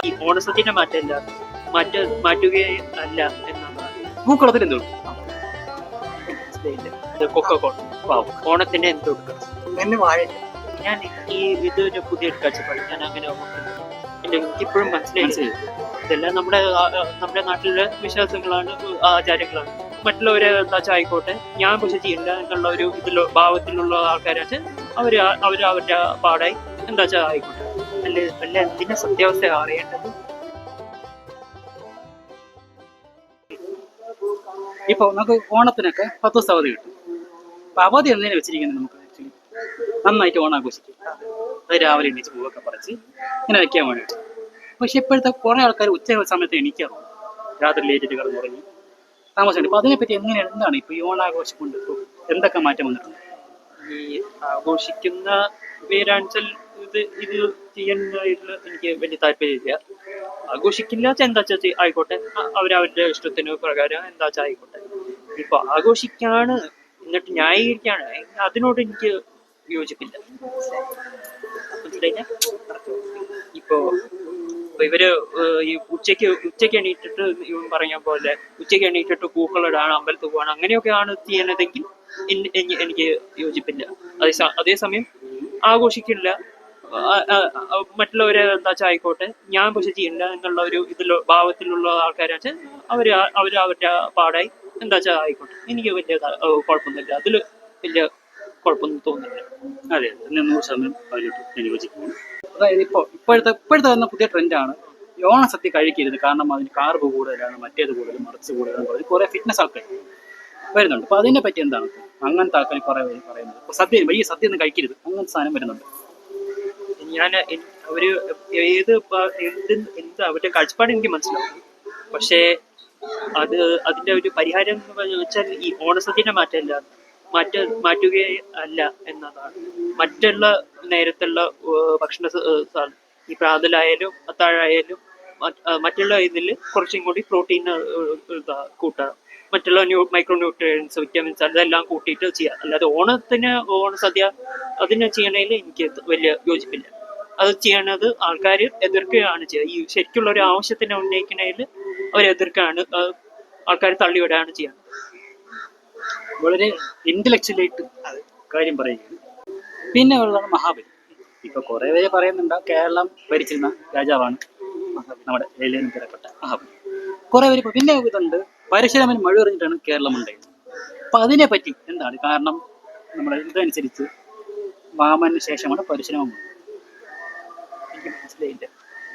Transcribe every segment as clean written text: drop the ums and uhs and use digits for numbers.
ഈ ഓണസദ്യന്റെ മാറ്റമല്ല മാറ്റുകയല്ല എന്നാണ്. പൂക്കളത്തിൽ എന്തോ ഓണത്തിന്റെ എന്തോ ഞാൻ ഈ ഇതൊരു പുതിയ കാഴ്ചപ്പാട് ഞാൻ അങ്ങനെ എനിക്കിപ്പോഴും മനസ്സിലായി. ഇതെല്ലാം നമ്മുടെ നാട്ടിലെ വിശ്വാസങ്ങളാണ്, ആചാരങ്ങളാണ്. മറ്റുള്ളവരെ എന്താച്ചാ ആയിക്കോട്ടെ, ഞാൻ പക്ഷെ ചെയ്യില്ല എന്നുള്ള ഒരു ഭാവത്തിലുള്ള ആൾക്കാരാച്ച് അവര് അവരുടെ പാടായി എന്താച്ചാ ആയിക്കോട്ടെ. അല്ല എന്തിന്റെ സത്യാവസ്ഥ അറിയേണ്ടത്. ഇപ്പൊ നമുക്ക് ഓണത്തിനൊക്കെ 10 ദിവസം അവധി കിട്ടും. അപ്പൊ അവധി എന്തിനാ വെച്ചിരിക്കുന്നത്? നമുക്ക് ആക്ച്വലി നന്നായിട്ട് ഓണം ആഘോഷിക്കും. അത് രാവിലെ എണീച്ച് പൂവൊക്കെ പറിച്ച് ഇങ്ങനെ വെക്കാൻ വേണ്ടിയിട്ട്. പക്ഷെ ഇപ്പോഴത്തെ കുറെ ആൾക്കാർ ഉച്ച സമയത്ത് എണീക്കാറുണ്ട്, രാത്രി ലേറ്റിട്ട് കിടന്നുറങ്ങി താമസിക്കുന്നുണ്ട്. അപ്പൊ അതിനെപ്പറ്റി എന്താണ് ഇപ്പൊ ഈ ഓണാഘോഷം കൊണ്ട് എന്തൊക്കെ മാറ്റം വന്നിട്ടുണ്ട്? ഈ ആഘോഷിക്കുന്ന പേരാൻസൽ ഇത് ചെയ്യുന്നതിൽ എനിക്ക് വലിയ താല്പര്യമില്ല. ആഘോഷിക്കില്ല എന്താ ആയിക്കോട്ടെ, അവരവരുടെ ഇഷ്ടത്തിന് പ്രകാരം എന്താ ആയിക്കോട്ടെ. ഇപ്പൊ ആഘോഷിക്കാണ് എന്നിട്ട് ന്യായീകരിക്കാണ്, അതിനോട് എനിക്ക് യോജിപ്പില്ല. മനസ്സിലായില്ല? ഇപ്പൊ ഇവര് ഈ ഉച്ചയ്ക്ക് എണീറ്റിട്ട് പറഞ്ഞ പോലെ ഉച്ചയ്ക്ക് എണീറ്റിട്ട് പൂക്കളിടാണ്, അമ്പലത്തിൽ പോവാണ്, അങ്ങനെയൊക്കെയാണ് ചെയ്യണതെങ്കിൽ എനിക്ക് യോജിപ്പില്ല. അതേസമയം ആഘോഷിക്കില്ല, മറ്റുള്ളവരെ എന്താ ആയിക്കോട്ടെ, ഞാൻ പക്ഷെ ചെയ്യില്ല എന്നുള്ള ഒരു ഭാവത്തിലുള്ള ആൾക്കാരാച്ച് അവരുടെ പാടായി എന്താ ആയിക്കോട്ടെ. എനിക്ക് വലിയ കുഴപ്പമൊന്നുമില്ല, അതില് വലിയ കുഴപ്പമൊന്നും തോന്നുന്നില്ല. അതെ, 100% അതിലോട്ട് യോജിക്കുന്നു. അതായത് ഇപ്പോഴത്തെ വന്ന പുതിയ ട്രെൻഡാണ് ഓണസദ്യ കഴിക്കരുത്, കാരണം അതിന് കാർബ് കൂടുതലാണ്, മറ്റേത് കൂടുതലും മറിച്ച് കൂടുതലെന്ന് പറഞ്ഞ് കുറെ ഫിറ്റ്നസ് ആൾക്കാർ വരുന്നുണ്ട്. അപ്പൊ അതിനെ പറ്റി എന്താണ് അങ്ങനത്തെ ആൾക്കാർ കുറെ പേര് പറയുന്നത്? ഇപ്പൊ ഈ സദ്യ ഒന്നും കഴിക്കരുത് അങ്ങനത്തെ സാധനം വരുന്നുണ്ട്. അവര് എന്ത് അവരുടെ കാഴ്ചപ്പാട് എനിക്ക് മനസ്സിലാവും. പക്ഷേ അതിന്റെ ഒരു പരിഹാരം എന്ന് വെച്ചാൽ ഈ ഓണസദ്യന്റെ മാറ്റമല്ല മാറ്റുകയല്ല എന്നതാണ്. മറ്റുള്ള നേരത്തുള്ള ഭക്ഷണ ഈ പ്രാതലായാലും അത്താഴായാലും മറ്റുള്ള ഇതിൽ കുറച്ചും കൂടി പ്രോട്ടീൻ കൂട്ടുക, മറ്റുള്ള മൈക്രോ ന്യൂട്രിയൻസ്, വിറ്റാമിൻസ് അതെല്ലാം കൂട്ടിയിട്ട് ചെയ്യുക. അല്ലാതെ ഓണസദ്യ അതിനെ ചെയ്യണതിൽ എനിക്ക് വലിയ യോജിപ്പില്ല. അത് ചെയ്യണത് ആൾക്കാർ എതിർക്കുകയാണ് ചെയ്യുക. ഈ ശരിക്കുള്ള ഒരു ആവശ്യത്തിനെ ഉന്നയിക്കുന്നതിൽ അവർ എതിർക്കുകയാണ്, ആൾക്കാർ തള്ളിവിടുകയാണ് ചെയ്യുന്നത്. വളരെ ഇന്റലക്ച്വലായിട്ട് കാര്യം പറയുകയാണ്. പിന്നെ ഉള്ളതാണ് മഹാബലി. ഇപ്പൊ കുറെ പേര് പറയുന്നുണ്ട് കേരളം ഭരിച്ചിരുന്ന രാജാവാണ് നമ്മുടെ ലൈലേന്ന് പറയപ്പെട്ട മഹാബലി. കുറെ പേര് പിന്നെ ഇതുണ്ട് പരശുരാമൻ മഴ എറിഞ്ഞിട്ടാണ് കേരളം ഉണ്ടായത്. അപ്പൊ അതിനെ പറ്റി എന്താണ്? കാരണം നമ്മുടെ ഇതനുസരിച്ച് വാമന് ശേഷമാണ് പരശുരാമൻ വന്നത്. എനിക്ക് മനസ്സിലായില്ല.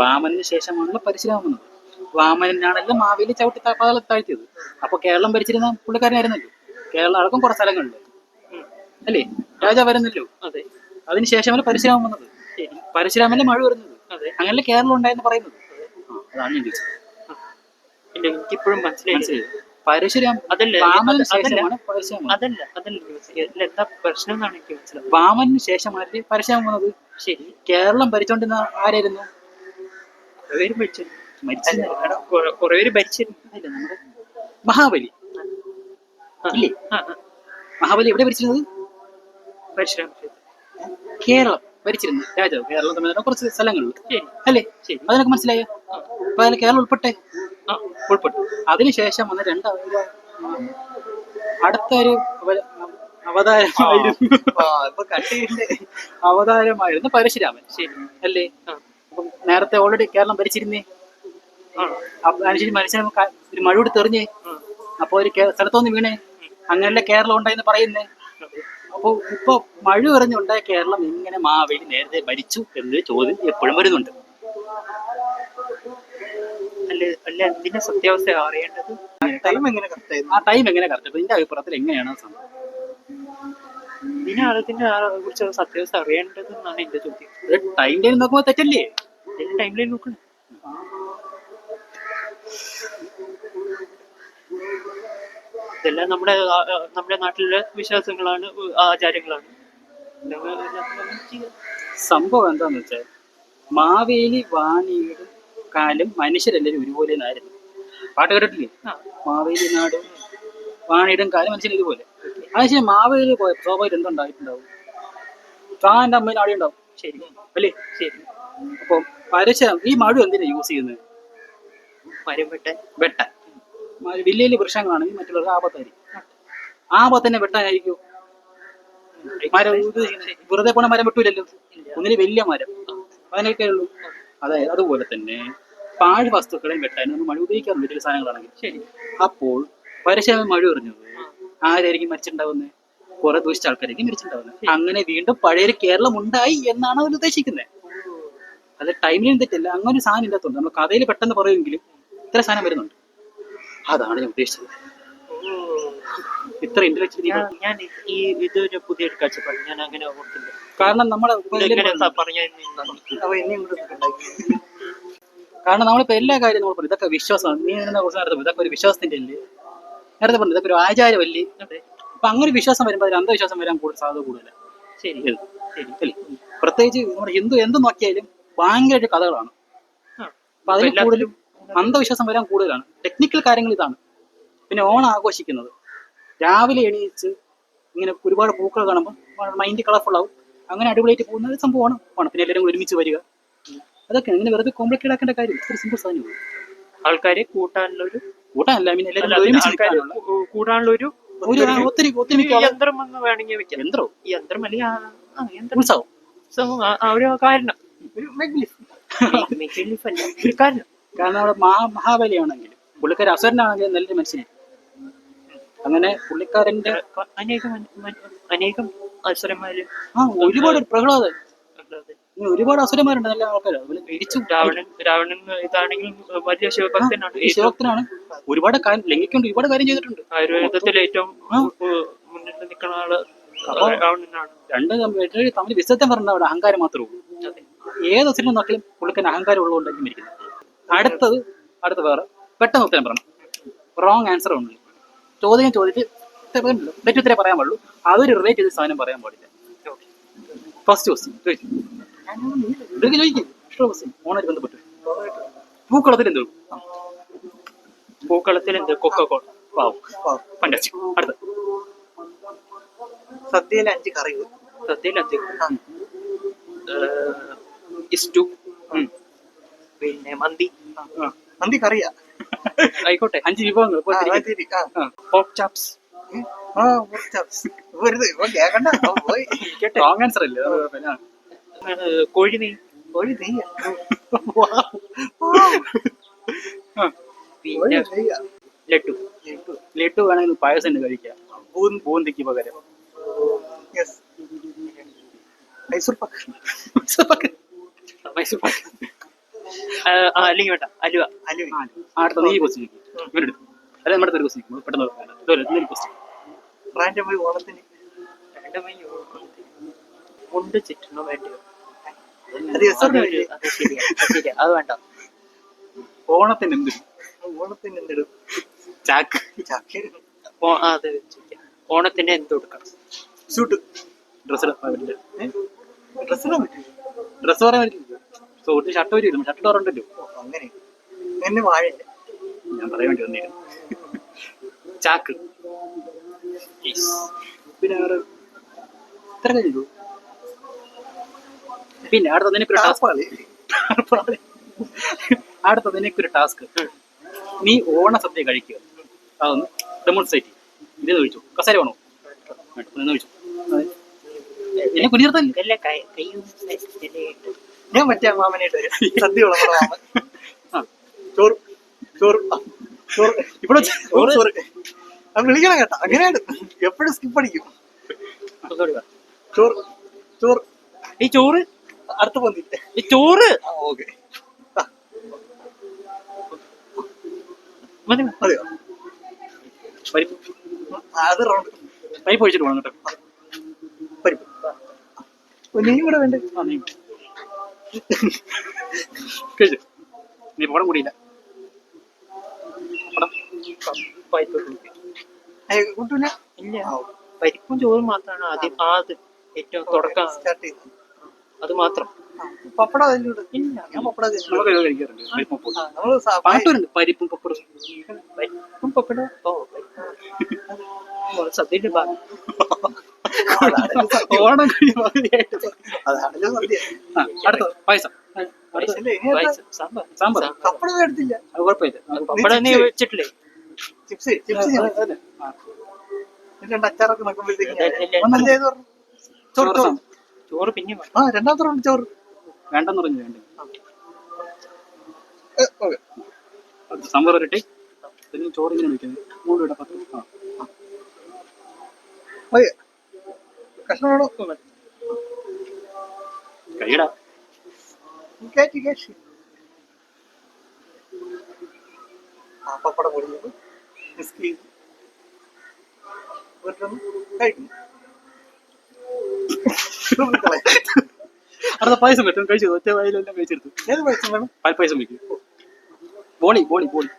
വാമന് ശേഷമാണല്ലോ പരശുരാമൻ വന്നത്. വാമനാണല്ലോ മാവേലി ചവിട്ടി പാതാളത്തിൽ താഴ്ത്തിയത്. അപ്പൊ കേരളം ഭരിച്ചിരുന്ന പുള്ളിക്കാരനായിരുന്നല്ലോ. കേരളം അടക്കം കുറെ സ്ഥലങ്ങളുണ്ട് അല്ലേ, രാജാവ് വരുന്നല്ലോ. അതെ, അതിനുശേഷമാണ് പരശുരാമൻ വന്നത്. പരശുരാമന്റെ മഴ വരുന്നത്. അതെ, അങ്ങനെ കേരളം ഉണ്ടായെന്ന് പറയുന്നത്. അതാണ് ഞാൻ ചോദിച്ചത്. എനിക്കിപ്പോഴും മനസ്സിലായി. പരശുരാമൻ വാമനു ശേഷമാണ് പരശുരാമൻ. എന്താ പ്രശ്നം എന്നാണ് എനിക്ക് മനസ്സിലായത്. വാമനു ശേഷമാണ് പരശുരാമൻ വന്നത്. ശരി, കേരളം ഭരിച്ചോണ്ടിരുന്ന ആരായിരുന്നു? കുറെ പേര് ഭരിച്ചിരുന്നു. നമ്മുടെ മഹാബലി ഇല്ലേ? മഹാബലി എവിടെ ഭരിച്ചിരുന്നത്? കേരളം ഭരിച്ചിരുന്നു രാജാവ്. കേരളം തമ്മിൽ കുറച്ച് സ്ഥലങ്ങളിൽ അല്ലേ? അതിനൊക്കെ മനസ്സിലായോ? അപ്പൊ അതിൽ കേരളം ഉൾപ്പെട്ടു. അതിനുശേഷം വന്ന അടുത്ത ഒരു അവതാരമായിരുന്നു പരശുരാമൻ. ശരി അല്ലേ? അപ്പം നേരത്തെ ഓൾറെഡി കേരളം ഭരിച്ചിരുന്നേ. അതിനുശേഷം മനുഷ്യൻ ഒരു മഴ കൊടുത്ത് എറിഞ്ഞേ, അപ്പൊ ഒരു സ്ഥലത്തൊന്ന് വീണേ, അങ്ങനല്ലേ കേരളം ഉണ്ടായെന്ന് പറയുന്നേ. അപ്പൊ ഇപ്പൊ മഴ എറിഞ്ഞുണ്ടായ കേരളം എങ്ങനെ മാവേലി നേരത്തെ ഭരിച്ചു എന്നൊരു ചോദ്യം എപ്പോഴും വരുന്നുണ്ട്. അല്ല എന്തിന്റെ സത്യാവസ്ഥ അറിയേണ്ടത്. ടൈം എങ്ങനെ കറക്റ്റ്? നിന്റെ അഭിപ്രായത്തിൽ എങ്ങനെയാണ് സംഭവം? ഇതിനെ കുറിച്ച് സത്യാവസ്ഥ അറിയേണ്ടത് എന്നാണ് എന്റെ ചോദ്യം. ടൈം ലൈൻ നോക്കുമ്പോ തെറ്റല്ലേ? ടൈം ലൈൻ നോക്കണം. ഇതെല്ലാം നമ്മുടെ നാട്ടിലെ വിശ്വാസങ്ങളാണ്, ആചാരങ്ങളാണ്. സംഭവം എന്താന്ന് വെച്ചാൽ മാവേലി വാണിയുടെ കാലം മനുഷ്യരെല്ലാവരും ഒരുപോലെ ആയിരുന്നു. പാട്ട് കേട്ടിട്ടില്ലേ? മാവേലി നാടും വാണിയുടെ കാലം മനുഷ്യൻ ഇതുപോലെ. അതിനുശേഷം മാവേലി പോയ സ്വാഭാവികം എന്തുണ്ടായിട്ടുണ്ടാവും? താൻ്റെ അമ്മയിൽ ആടി ഉണ്ടാവും. ശരി അല്ലേ? ശരി. അപ്പം പരശം ഈ മഴു എന്തിനാ യൂസ് ചെയ്യുന്നത്? മരം വെട്ടാൻ. വെട്ടാൻ. വലിയ വലിയ വൃക്ഷങ്ങളാണെങ്കിൽ മറ്റുള്ളവർക്ക് ആപത്തായിരിക്കും. ആപത്തന്നെ വെട്ടാനായിരിക്കും മരം ഇത് വെറുതെ പോണ മരം വെട്ടൂലല്ലോ. ഒന്നിന് വലിയ മരം അതിനൊക്കെ ഉള്ളൂ. അതായത് അതുപോലെ തന്നെ പാഴ് വസ്തുക്കളെയും വെട്ടാൻ നമ്മൾ മഴ ഉപയോഗിക്കാറുണ്ട് ചില സാധനങ്ങളാണെങ്കിൽ. ശരി. അപ്പോൾ പരശം മഴ എറിഞ്ഞത് ആരായിരിക്കും മരിച്ചിട്ടുണ്ടാവുന്നത്? കുറെ ദൂഷിച്ച ആൾക്കാരായിരിക്കും മരിച്ചിട്ടുണ്ടാവുന്നത്. അങ്ങനെ വീണ്ടും പഴയൊരു കേരളം ഉണ്ടായി എന്നാണ് അവർ ഉദ്ദേശിക്കുന്നത്. അത് ടൈമിലും തെറ്റില്ല. അങ്ങനെ ഒരു സാധനം ഇല്ലാത്തതുകൊണ്ട് നമ്മൾ കഥയിൽ പെട്ടെന്ന് പറയുമെങ്കിലും ഇത്ര സാധനം വരുന്നുണ്ട്. അതാണ് ഞാൻ ഉദ്ദേശിച്ചത്. ഇത്ര ഇന്റലക്ച്വൽ. ഞാൻ ഈ ഇതൊരു പുതിയൊരു കാഴ്ചപ്പാട് ഞാൻ അങ്ങനെ ഓർത്തില്ല. കാരണം നമ്മളെ കാരണം നമ്മളിപ്പോ എല്ലാ കാര്യവും നമ്മൾ പറയും ഇതൊക്കെ വിശ്വാസമാണ്. നീ എന്നെ കുറിച്ച് നടത്തുമ്പോൾ ഇതൊക്കെ ഒരു വിശ്വാസത്തിന്റെ അല്ലേ? നേരത്തെ പറഞ്ഞു ഇതൊക്കെ ഒരു ആചാരമല്ലേ? അപ്പൊ അങ്ങനെ ഒരു വിശ്വാസം വരുമ്പോൾ അതിൽ അന്ധവിശ്വാസം വരാൻ കൂടുതൽ സാധ്യത കൂടുതലാണ്. ശരി ശരി. പ്രത്യേകിച്ച് നമ്മുടെ ഹിന്ദു എന്ത് നോക്കിയാലും ഭയങ്കരമായിട്ട് കഥകളാണ്. അപ്പൊ അതിൽ കൂടുതലും അന്ധവിശ്വാസം വരാൻ കൂടുതലാണ്. ടെക്നിക്കൽ കാര്യങ്ങൾ ഇതാണ്. പിന്നെ ഓണം ആഘോഷിക്കുന്നത് രാവിലെ എണീച്ച് ഇങ്ങനെ ഒരുപാട് പൂക്കൾ കാണുമ്പോൾ മൈൻഡ് കളർഫുൾ ആവും. അങ്ങനെ അടിപൊളിയായിട്ട് പോകുന്ന ഒരു സംഭവമാണ് ഓണം. പിന്നെ എല്ലാവരും ഒരുമിച്ച് വരിക, അതൊക്കെ ഇങ്ങനെ വെറുതെ കോംപ്ലിക്കേറ്റ് ആക്കേണ്ട കാര്യം. ഒരു സിമ്പിൾ സാധനം. ആൾക്കാരെ കൂട്ടാനുള്ളൊരു കൂട്ടാനല്ല, പിന്നെ എല്ലാവരും ഒരുമിച്ച് കൂടാനുള്ളൊരു ഒത്തിരി യന്ത്രം എന്ന് വേണമെങ്കിൽ വെക്കാം. യന്ത്രം അല്ലെങ്കിൽ ഉത്സവം ഒരു കാരണം ഒരു ഒരു കാരണം. കാരണം അവിടെ മഹാബലിയാണെങ്കിൽ പുള്ളിക്കാരൻ അസുരനാണെങ്കിലും നല്ലൊരു മനുഷ്യനെ. അങ്ങനെ പുള്ളിക്കാരന്റെ അനേകം അസുരന്മാര് ഒരുപാട് പ്രഹ്ലാദൻ ഒരുപാട് അസുരന്മാരുണ്ട്, നല്ല ആൾക്കാർ. തിരിച്ചു രാവണൻ ഇതാണെങ്കിലും വലിയ ശിവഭക്തനാണ്. ഒരുപാട് കാര്യം ലംഘിക്കൊണ്ട് ഒരുപാട് കാര്യം ചെയ്തിട്ടുണ്ട്. ആയുർവേദത്തിൽ ഏറ്റവും മുന്നിട്ട് നിൽക്കുന്ന ആള് രാവണനാണ്. തമ്മിൽ വിസർജനം പറഞ്ഞ അവിടെ അഹങ്കാരം മാത്രമേ ഉള്ളൂ. ഏത് അസുരനെ നോക്കിയാലും പുള്ളിക്കാൻ അഹങ്കാരം ഉള്ളതുകൊണ്ടായിരിക്കും ഇരിക്കുന്നത്. അടുത്ത വേറെ പെട്ടെന്ന് ഉത്തരം പറയണം. റോങ് ആൻസർ ഉണ്ട്. ചോദ്യം ചോദിച്ച് തെറ്റുത്തരേ പറയാൻ പാടുള്ളൂ. അതൊരു റിലേറ്റ് ചെയ്ത സാധനം പറയാൻ പാടില്ല. ഫസ്റ്റ് ക്വസ്റ്റ്യൻ ചോദിക്കും. ഓണായിട്ട് ബന്ധപ്പെട്ട് പൂക്കളത്തിൽ എന്ത്? പൂക്കളത്തിൽ എന്ത്? കൊക്കോകോള. ഫാന്റാസ്റ്റിക്. അടുത്ത സദ്യയിൽ 5 കറികൾ. സദ്യയിൽ 5 ഇസ്റ്റു, പിന്നെ മന്തി കറിയാ ആയിക്കോട്ടെ. 5 വിഭവങ്ങൾ. Pork chops. റോങ് ആൻസർ അല്ലേ? കോഴി നെയ്യ്. പിന്നെ ലഡു വേണമെങ്കിൽ പായസം കഴിക്കാം. ബൂന്തിക്ക് പകരം മൈസൂർ പാക്ക്. അല്ലെങ്കിൽ വേണ്ട അലുവ. അടുത്ത നീ ക്വസ്റ്റ്യൻ അല്ല നമ്മുടെ ഒരു ക്വസ്റ്റ്യൻ പെട്ടെന്ന് ക്വസ്റ്റ്യൻ. റാൻഡമായി ഓണത്തിന് മുണ്ട് ചുറ്റണോ വേണ്ടയോ? അത് ശരിയാ, അത് വേണ്ട. ഓണത്തിന് എന്തിടും? ചാക്ക്. അത് ഓണത്തിന് എന്ത് കൊടുക്കണം? സൂട്ട്. ഡ്രസ് പറയാൻ പറ്റില്ല. സൂട്ട് ഷർട്ട് വരും. ഷർട്ട് പറഞ്ഞല്ലോ. അങ്ങനെ എന്നെ വാഴയില്ല. ഞാൻ പറയാൻ വേണ്ടി വന്നിരുന്നു. ചാക്ക്. പിന്നെ ഇത്ര കഴിഞ്ഞു. പിന്നെ അടുത്ത നിനക്കൊരു ടാസ്ക്. നീ ഓണസദ്യ കഴിക്കുക. അതൊന്ന് ഡെമോൺസ്ട്രേറ്റ് ചെയ്യും. ഇതെന്ന് ചോദിച്ചു. കസേര വേണോ? ചോദിച്ചു. എന്നെ കുഞ്ഞിർത്തല്ലേ? ഞാൻ മറ്റേ മാമനായിട്ട് വരും. സദ്യ മാമൻ. ചോറ് ചോറ് ചോറ് ഇവിടെ ചോറ് അത് വിളിക്കണം കേട്ടോ. അങ്ങനെയാണ് എപ്പോഴും സ്കിപ്പ് അടിക്കും. ചോറ് ചോറ് ഈ ചോറ് അടുത്ത് പോന്നിട്ട് ഈ ചോറ്. ഓക്കെ മതിയോ? പരിപ്പ്. അത് റൗണ്ട്. പരിപ്പ് ഒഴിച്ചിട്ട് പോകണം കേട്ടോ. പരിപ്പ് നെയ്യും കൂടെ വേണ്ടേ? കഴിച്ചു. നീ പടം കൂടിയില്ല. കൂട്ടൂല. ഇല്ല, പരിപ്പും ചോറും മാത്രമാണ് ആദ്യം ഏറ്റവും തുടക്കം. സ്റ്റാർട്ട് ചെയ്തു. അത് മാത്രം. പപ്പടം അതിലൂടെ ഇല്ല, ഞാൻ പപ്പടം നമുക്ക് കഴിക്കാറുണ്ട്. നമ്മള് പാട്ടുണ്ട്. പരിപ്പും പപ്പടും. പരിപ്പും പപ്പടം. സദ്യയുടെ ഭാഗം. ഓണം കഴിഞ്ഞ് പകുതിയായിട്ട് അതാണല്ലോ സദ്യ. അടുത്ത പായസം. പൈസയില്ലേ? ഇനി എന്താ? പായസം, സാമ്പാർ. സാമ്പാർ. പപ്പടം എടുത്തില്ല. അത് കുഴപ്പമില്ല. പപ്പടം നീ വെച്ചിട്ടില്ലേ? ചിപ്സ് ഞാൻ വെച്ചു. അതെ. ആ. രണ്ട് അച്ചാറൊക്കെ നോക്കുമ്പോഴത്തേക്ക് എല്ലാം ഒന്നല്ലേ ഏത് പറഞ്ഞു? ചോറ് ചോറ്. ചോറ് പിന്നെ വേണം. ആ രണ്ടാമത്തെ റൗണ്ട് ചോറ്. വേണ്ടെന്ന് പറഞ്ഞു വേണ്ട. ഓക്കെ. സാമ്പാർ വരട്ടെ. പിന്നെ ചോറ് ഇങ്ങനെ വെക്കുന്നത് 3 ഇട 10. മതി. കഷ്ണമാണോ? കൈയിടാ. കയറ്റി കയറ്റി. ആ പപ്പടം പൊടിഞ്ഞത് മിക്സ് ചെയ്ത് കഴിക്കും. അടുത്ത പായസം പറ്റും. കഴിച്ചു. ഒറ്റ വായിലെല്ലാം കഴിച്ചെടുത്തു. ഏത് പായസം വേണം? പാൽപ്പായസം വയ്ക്കും. ബോളി ബോളി ബോളി.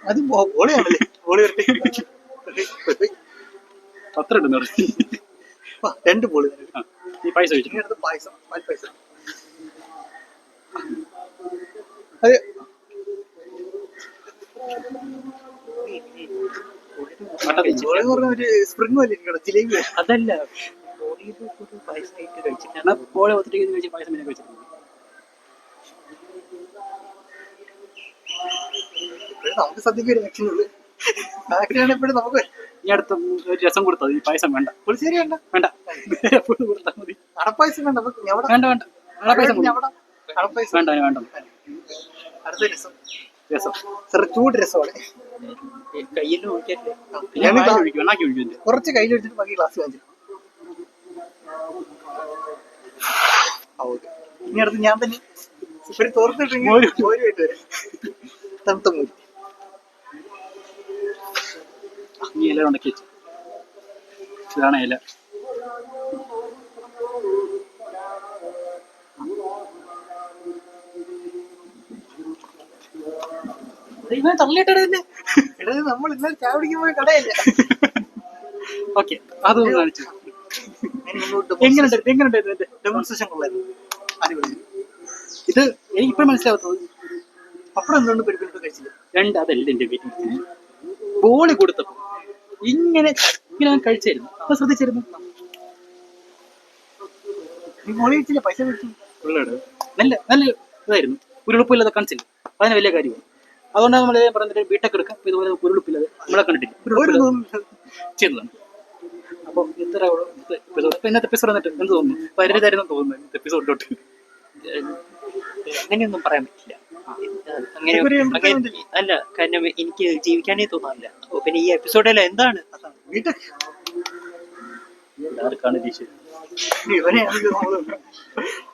അത് ബോളിയാണല്ലേ? ബോളി വരട്ടെ. അത്ര ഉണ്ട് നിറച്ച്. 2 ബോളി. ഈ പായസം കഴിച്ചു. ഇനി അടുത്ത് പായസം. പാൽപ്പായസം. അതെ. ബോളി എന്ന് പറഞ്ഞ ഒരു സ്പ്രിംഗ് പോലെ ഇരിക്കണം. ജിലേബി. അതല്ല, ബോളിയിൽ ഒരു പായസമായിട്ട് കഴിച്ചിട്ടാണ്. എന്നാൽ ബോളി ഒത്തിരി കഴിച്ച പായസം പിന്നെ കഴിച്ചിട്ടുണ്ട്. നമുക്ക് സദ്യക്ക് ഒരു ആക്ഷൻ ഉള്ളു. ആക്ഷൻ എപ്പോഴും നമുക്ക് ഈ അടുത്ത ഒരു രസം കൊടുത്തത്. ഈ പായസം വേണ്ട. പുളിശ്ശേരി വേണ്ട. വേണ്ട. എപ്പോഴും കൊടുത്താൽ മതി. അടപ്പായസം വേണ്ട. നമുക്ക് ഞവട. വേണ്ട വേണ്ട. അടപ്പായസം കൊടുക്ക്. ഞവട. അടപ്പായസം വേണ്ട വേണ്ട. അടുത്ത രസം. രസം ചെറു ചൂട് രസമാണ്. കയ്യിൽ നോക്കിയല്ലേ? ഞാൻ ഒഴിക്കും. എണ്ണാക്കി ഒഴിക്കും. എൻ്റെ കുറച്ച് കയ്യിൽ വെച്ചിട്ട് ബാക്കി ഗ്ലാസ് വാങ്ങിച്ചു. ഇനി അടുത്ത് ഞാൻ തന്നെ ഒരു തോർത്തിട്ടെങ്കിൽ മോരുമായിട്ട് വരാം. തണുത്ത മോര്. ഈ ഇല ഉണ്ടക്കി വെച്ചു. ഇതാണ് ഇല. ഇവൻ തള്ളിയിട്ടേ നമ്മൾ ഇന്നലെ ചായ പിടിക്കുമ്പോൾ കടയല്ലേ. ഓക്കെ, അതൊന്ന് കാണിച്ചു. എങ്ങനെയുണ്ട് എങ്ങനെയുണ്ട് ഡെമോൺസ്ട്രേഷൻ കൊള്ളായിരുന്നു. അടിപൊളി. ഇത് എനിക്കിപ്പോഴും മനസ്സിലാവത്തത് പപ്പടം എന്തുകൊണ്ട് പെരുപ്പിട്ട് കഴിച്ചില്ല? രണ്ട് അതല്ല എന്റെ വീട്ടിൽ ബോളി കൊടുത്തപ്പോ ഇങ്ങനെ ഇങ്ങനെ ഞാൻ കഴിച്ചായിരുന്നു. അപ്പൊ ശ്രദ്ധിച്ചിരുന്നു. നീ മോളി കഴിച്ചില്ല, പൈസ മേടിച്ചു. നല്ല നല്ല ഇതായിരുന്നു. ഉരുളുപ്പില്ലാതെ കാണിച്ചില്ല. അതിന് വലിയ കാര്യമാണ്. അതുകൊണ്ടാണ് നമ്മൾ പറഞ്ഞിട്ട് ബിടെക് എടുക്കാം. ഇതുപോലെ ഉരുളുപ്പില്ലാതെ നമ്മളെ കണ്ടിട്ടില്ല. ചെയ്തതാണ്. അപ്പോൾ ഇത്ര ഇന്നത്തെ എപ്പിസോഡ് വന്നിട്ട് എന്ത് തോന്നുന്നു? പരിതായിരുന്നു തോന്നുന്നു ഇന്നത്തെ എപ്പിസോഡിലോട്ട്. അങ്ങനെയൊന്നും പറയാൻ പറ്റില്ല. അങ്ങനെ അല്ല, കാരണം എനിക്ക് ജീവിക്കാനേ തോന്നാറില്ല. അപ്പൊ പിന്നെ ഈ എപ്പിസോഡിൽ എന്താണ് എല്ലാവർക്കാണ്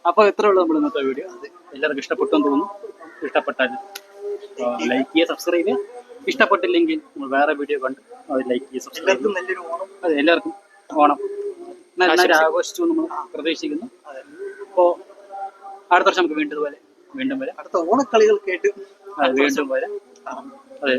അപ്പൊ ഇത്ര ഉള്ളു നമ്മൾ ഇന്നത്തെ വീഡിയോ. എല്ലാവർക്കും ഇഷ്ടപ്പെട്ടെന്ന് തോന്നുന്നു. ഇഷ്ടപ്പെട്ടാൽ ലൈക്ക് ചെയ്യുക, സബ്സ്ക്രൈബ് ചെയ്യുക. ഇഷ്ടപ്പെട്ടില്ലെങ്കിൽ നമ്മൾ വേറെ വീഡിയോ കണ്ട് അത് ലൈക്ക് ചെയ്യുക, സബ്സ്ക്രൈബ് ചെയ്യുക. നല്ലൊരു ഓണം. അതെ, എല്ലാവർക്കും ഓണം നന്നായിട്ട് ആഘോഷിച്ചു നമ്മൾ പ്രതീക്ഷിക്കുന്നു. അപ്പോൾ അടുത്ത വർഷം നമുക്ക് വീണ്ടും വരാം. അടുത്ത ഓണക്കളികൾ കേട്ട് വീണ്ടും വരാം. അതെ.